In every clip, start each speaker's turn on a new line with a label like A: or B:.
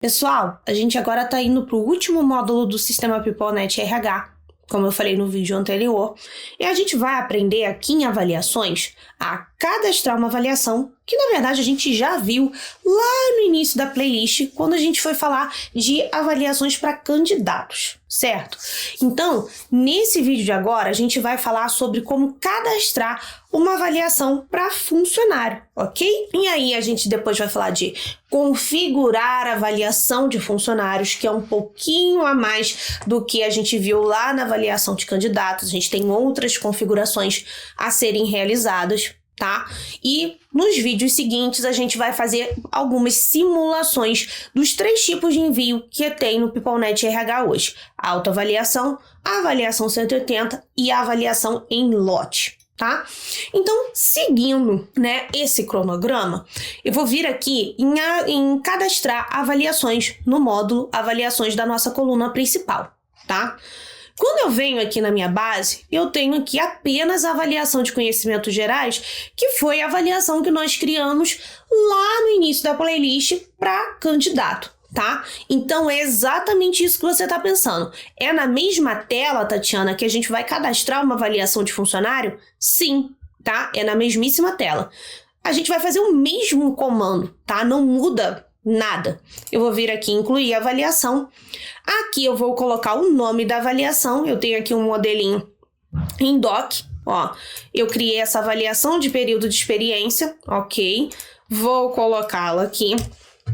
A: Pessoal, a gente agora está indo para o último módulo do Sistema PeopleNet RH, como eu falei no vídeo anterior, e a gente vai aprender aqui em avaliações a cadastrar uma avaliação, que na verdade a gente já viu lá no início da playlist, quando a gente foi falar de avaliações para candidatos, certo? Então, nesse vídeo de agora, a gente vai falar sobre como cadastrar uma avaliação para funcionário, ok? E aí a gente depois vai falar de configurar a avaliação de funcionários, que é um pouquinho a mais do que a gente viu lá na avaliação de candidatos. A gente tem outras configurações a serem realizadas, tá? E nos vídeos seguintes a gente vai fazer algumas simulações dos 3 tipos de envio que tem no PeopleNet RH hoje: a autoavaliação, a avaliação 180 e a avaliação em lote. Tá? Então, seguindo, né, esse cronograma, eu vou vir aqui em cadastrar avaliações no módulo avaliações da nossa coluna principal, tá? Quando eu venho aqui na minha base, eu tenho aqui apenas a avaliação de conhecimentos gerais, que foi a avaliação que nós criamos lá no início da playlist para candidato. Tá? Então, é exatamente isso que você está pensando. É na mesma tela, Tatiana, que a gente vai cadastrar uma avaliação de funcionário? Sim, tá? É na mesmíssima tela. A gente vai fazer o mesmo comando, tá? Não muda nada. Eu vou vir aqui incluir a avaliação. Aqui eu vou colocar o nome da avaliação. Eu tenho aqui um modelinho em doc. Ó, eu criei essa avaliação de período de experiência, ok? Vou colocá-la aqui.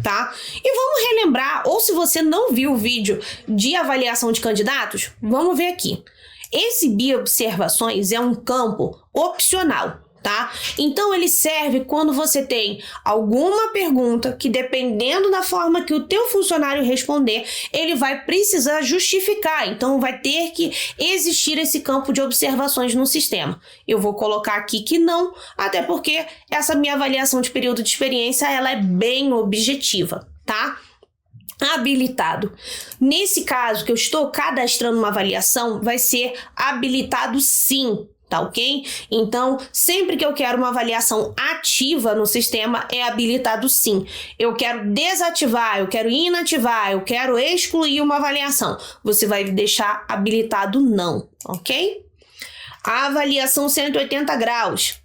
A: Tá? E vamos relembrar, ou se você não viu o vídeo de avaliação de candidatos, vamos ver aqui. Esse bioobservações é um campo opcional, tá? Então ele serve quando você tem alguma pergunta que, dependendo da forma que o teu funcionário responder, ele vai precisar justificar. Então vai ter que existir esse campo de observações no sistema. Eu vou colocar aqui que não, até porque essa minha avaliação de período de experiência, ela é bem objetiva, tá? Habilitado. Nesse caso que eu estou cadastrando uma avaliação, vai ser habilitado sim. Tá ok? Então, sempre que eu quero uma avaliação ativa no sistema, é habilitado sim. Eu quero desativar, eu quero inativar, eu quero excluir uma avaliação. Você vai deixar habilitado não, ok? A avaliação 180 graus.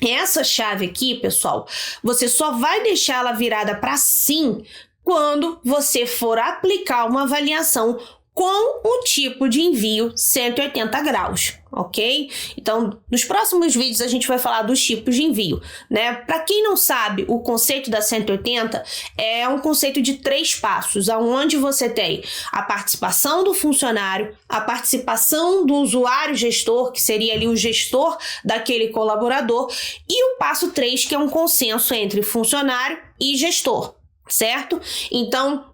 A: Essa chave aqui, pessoal, você só vai deixar ela virada para sim quando você for aplicar uma avaliação com o tipo de envio 180 graus, ok? Então, nos próximos vídeos a gente vai falar dos tipos de envio, né? Para quem não sabe, o conceito da 180 é um conceito de 3 passos, onde você tem a participação do funcionário, a participação do usuário gestor, que seria ali o gestor daquele colaborador, e o passo 3, que é um consenso entre funcionário e gestor, certo? Então,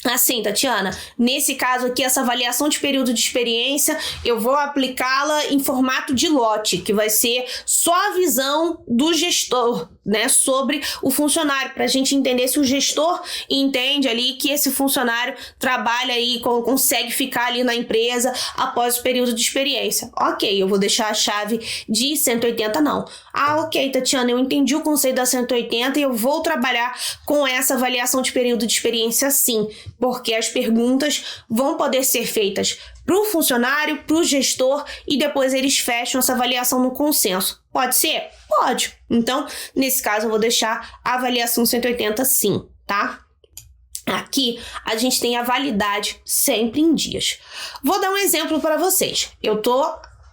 A: assim, Tatiana, nesse caso aqui, essa avaliação de período de experiência, eu vou aplicá-la em formato de lote, que vai ser só a visão do gestor, né, sobre o funcionário, para a gente entender se o gestor entende ali que esse funcionário trabalha aí, consegue ficar ali na empresa após o período de experiência. Ok, eu vou deixar a chave de 180 não. Ah, ok, Tatiana, eu entendi o conceito da 180 e eu vou trabalhar com essa avaliação de período de experiência sim, porque as perguntas vão poder ser feitas para o funcionário, para o gestor, e depois eles fecham essa avaliação no consenso. Pode ser? Pode. Então, nesse caso, eu vou deixar a avaliação 180 sim, tá? Aqui, a gente tem a validade sempre em dias. Vou dar um exemplo para vocês. Eu tô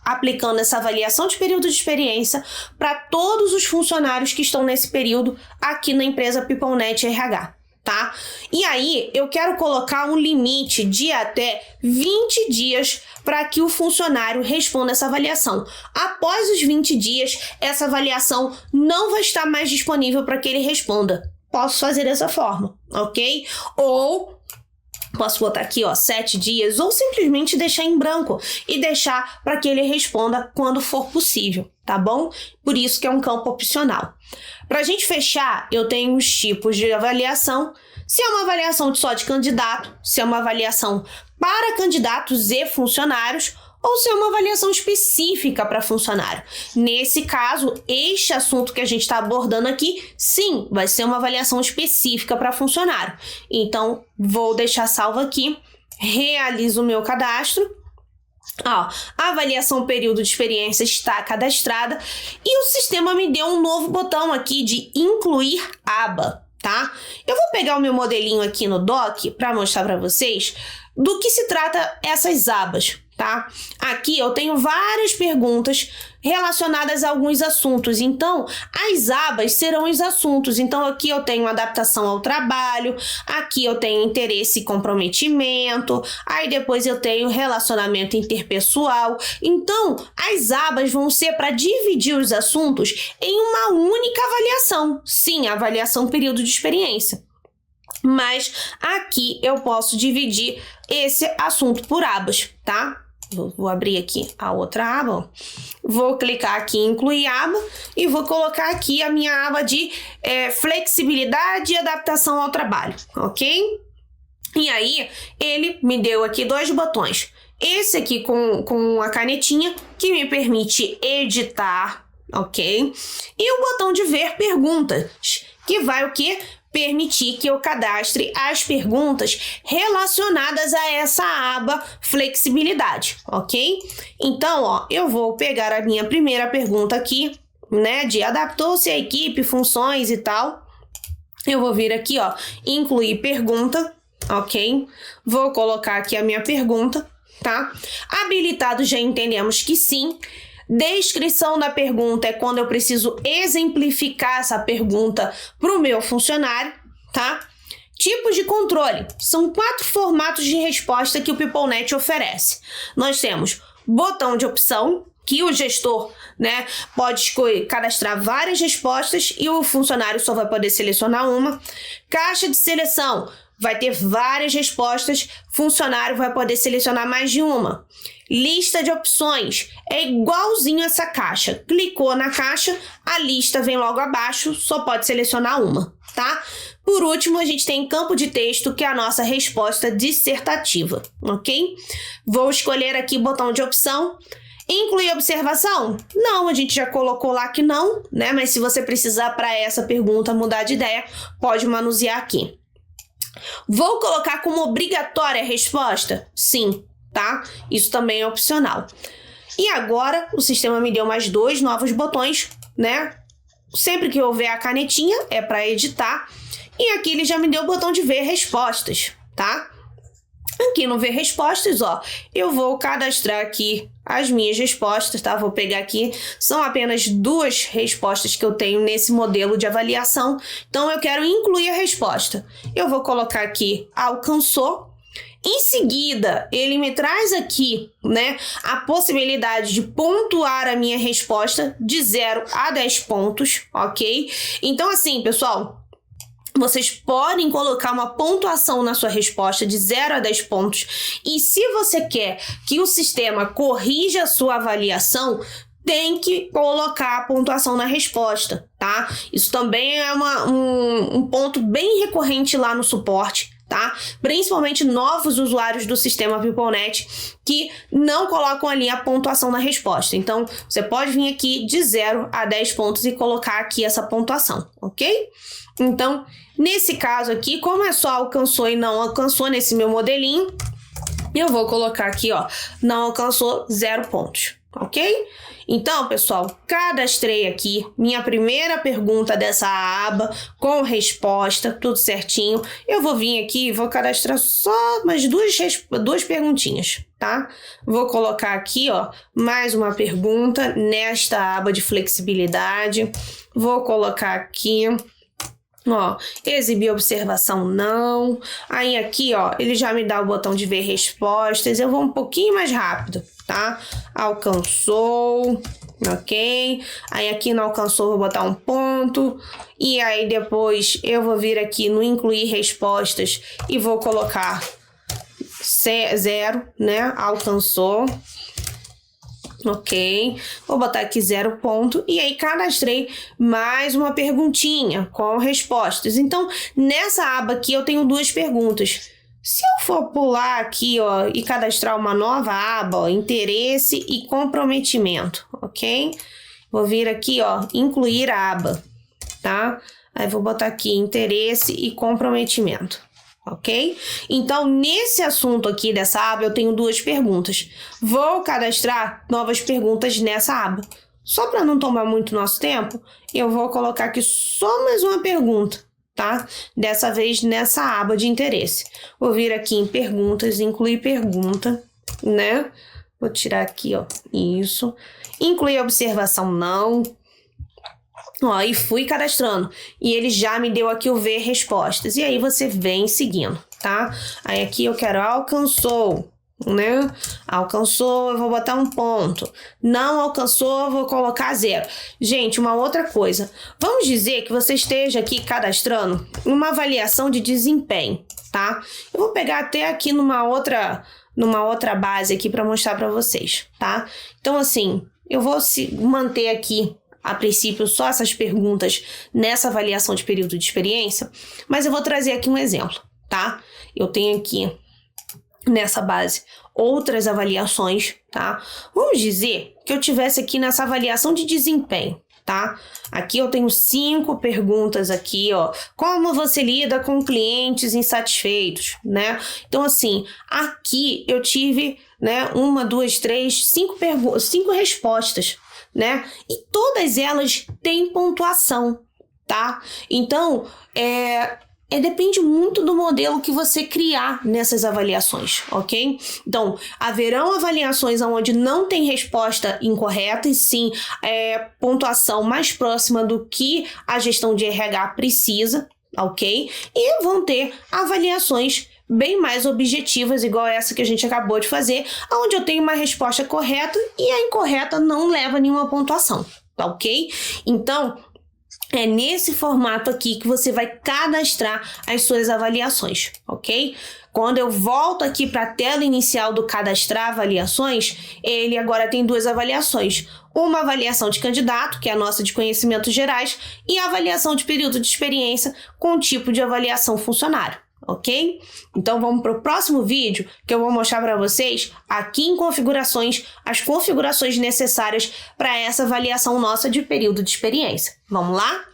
A: aplicando essa avaliação de período de experiência para todos os funcionários que estão nesse período aqui na empresa PeopleNet RH. Tá? E aí, eu quero colocar um limite de até 20 dias para que o funcionário responda essa avaliação. Após os 20 dias, essa avaliação não vai estar mais disponível para que ele responda. Posso fazer dessa forma, ok? Ou posso botar aqui, ó, 7 dias, ou simplesmente deixar em branco e deixar para que ele responda quando for possível, tá bom? Por isso que é um campo opcional. Para a gente fechar, eu tenho os tipos de avaliação. Se é uma avaliação só de candidato, se é uma avaliação para candidatos e funcionários, ou se é uma avaliação específica para funcionário. Nesse caso, este assunto que a gente está abordando aqui, sim, vai ser uma avaliação específica para funcionário. Então, vou deixar salvo aqui, realizo o meu cadastro. Ó, a avaliação período de experiência está cadastrada e o sistema me deu um novo botão aqui de incluir aba, tá? Eu vou pegar o meu modelinho aqui no doc para mostrar para vocês do que se trata essas abas, tá? Aqui eu tenho várias perguntas relacionadas a alguns assuntos, então as abas serão os assuntos. Então aqui eu tenho adaptação ao trabalho, aqui eu tenho interesse e comprometimento, aí depois eu tenho relacionamento interpessoal. Então as abas vão ser para dividir os assuntos em uma única avaliação. Sim, a avaliação período de experiência. Mas aqui eu posso dividir esse assunto por abas, tá? Vou abrir aqui a outra aba, ó. Vou clicar aqui em incluir aba e vou colocar aqui a minha aba de flexibilidade e adaptação ao trabalho, ok? E aí, ele me deu aqui 2 botões. Esse aqui com a canetinha, que me permite editar, ok? E o botão de ver perguntas, que vai o quê? Permitir que eu cadastre as perguntas relacionadas a essa aba flexibilidade, ok? Então, ó, eu vou pegar a minha primeira pergunta aqui, né, de adaptou-se a equipe, funções e tal. Eu vou vir aqui, ó, incluir pergunta, ok? Vou colocar aqui a minha pergunta, tá? Habilitado, já entendemos que sim. Descrição da pergunta é quando eu preciso exemplificar essa pergunta para o meu funcionário, tá? Tipos de controle. São 4 formatos de resposta que o PeopleNet oferece. Nós temos botão de opção, que o gestor, né, pode escolher cadastrar várias respostas e o funcionário só vai poder selecionar uma. Caixa de seleção. Vai ter várias respostas, funcionário vai poder selecionar mais de uma. Lista de opções, é igualzinho essa caixa. Clicou na caixa, a lista vem logo abaixo, só pode selecionar uma, tá? Por último, a gente tem campo de texto, que é a nossa resposta dissertativa, ok? Vou escolher aqui o botão de opção. Incluir observação? Não, a gente já colocou lá que não, né? Mas se você precisar para essa pergunta mudar de ideia, pode manusear aqui. Vou colocar como obrigatória a resposta? Sim, tá? Isso também é opcional. E agora, o sistema me deu mais 2 novos botões, né? Sempre que houver a canetinha, é para editar. E aqui ele já me deu o botão de ver respostas, tá? Aqui no ver respostas, ó, eu vou cadastrar aqui as minhas respostas, tá? Vou pegar aqui, são apenas 2 respostas que eu tenho nesse modelo de avaliação, então eu quero incluir a resposta. Eu vou colocar aqui, alcançou. Em seguida, ele me traz aqui, né, a possibilidade de pontuar a minha resposta de 0 a 10 pontos, ok? Então, assim, pessoal, vocês podem colocar uma pontuação na sua resposta de 0 a 10 pontos. E se você quer que o sistema corrija a sua avaliação, tem que colocar a pontuação na resposta, tá? Isso também é um ponto bem recorrente lá no suporte, tá? Principalmente novos usuários do sistema PeopleNet que não colocam ali a pontuação na resposta. Então, você pode vir aqui de 0 a 10 pontos e colocar aqui essa pontuação, ok? Então, nesse caso aqui, como é só alcançou e não alcançou nesse meu modelinho, eu vou colocar aqui, ó, não alcançou 0 pontos, ok? Então, pessoal, cadastrei aqui minha primeira pergunta dessa aba com resposta, tudo certinho. Eu vou vir aqui e vou cadastrar só mais duas perguntinhas, tá? Vou colocar aqui, ó, mais uma pergunta nesta aba de flexibilidade. Vou colocar aqui, ó, exibir observação não. Aí aqui, ó, ele já me dá o botão de ver respostas. Eu vou um pouquinho mais rápido, tá? Alcançou, ok? Aí aqui não alcançou, vou botar um ponto. E aí depois eu vou vir aqui no incluir respostas e vou colocar 0, né? Alcançou. Ok, vou botar aqui 0 ponto e aí cadastrei mais uma perguntinha com respostas. Então, nessa aba aqui eu tenho 2 perguntas. Se eu for pular aqui, ó, e cadastrar uma nova aba, ó, interesse e comprometimento, ok? Vou vir aqui, ó, incluir a aba, tá? Aí vou botar aqui interesse e comprometimento, ok? Então, nesse assunto aqui dessa aba, eu tenho 2 perguntas. Vou cadastrar novas perguntas nessa aba. Só para não tomar muito nosso tempo, eu vou colocar aqui só mais uma pergunta, tá? Dessa vez nessa aba de interesse. Vou vir aqui em perguntas, incluir pergunta, né? Vou tirar aqui, ó, isso. Incluir observação não. Ó, e fui cadastrando. E ele já me deu aqui o ver respostas. E aí você vem seguindo, tá? Aí aqui eu quero alcançou, né? Alcançou, eu vou botar um ponto. Não alcançou, eu vou colocar 0. Gente, uma outra coisa. Vamos dizer que você esteja aqui cadastrando uma avaliação de desempenho, tá? Eu vou pegar até aqui numa outra base aqui para mostrar para vocês, tá? Então, assim, eu vou manter aqui a princípio só essas perguntas nessa avaliação de período de experiência, mas eu vou trazer aqui um exemplo, tá? Eu tenho aqui nessa base outras avaliações, tá? Vamos dizer que eu tivesse aqui nessa avaliação de desempenho, tá? Aqui eu tenho 5 perguntas aqui, ó. Como você lida com clientes insatisfeitos, né? Então, assim, aqui eu tive, né, 1, 2, 3, 5 respostas, né? E todas elas têm pontuação, tá? Então, depende muito do modelo que você criar nessas avaliações, ok? Então, haverão avaliações onde não tem resposta incorreta e sim pontuação mais próxima do que a gestão de RH precisa, ok? E vão ter avaliações bem mais objetivas, igual essa que a gente acabou de fazer, onde eu tenho uma resposta correta e a incorreta não leva nenhuma pontuação, tá ok? Então, é nesse formato aqui que você vai cadastrar as suas avaliações, ok? Quando eu volto aqui para a tela inicial do cadastrar avaliações, ele agora tem 2 avaliações. Uma avaliação de candidato, que é a nossa de conhecimentos gerais, e a avaliação de período de experiência com o tipo de avaliação funcionário. Ok? Então vamos para o próximo vídeo que eu vou mostrar para vocês aqui em configurações as configurações necessárias para essa avaliação nossa de período de experiência. Vamos lá?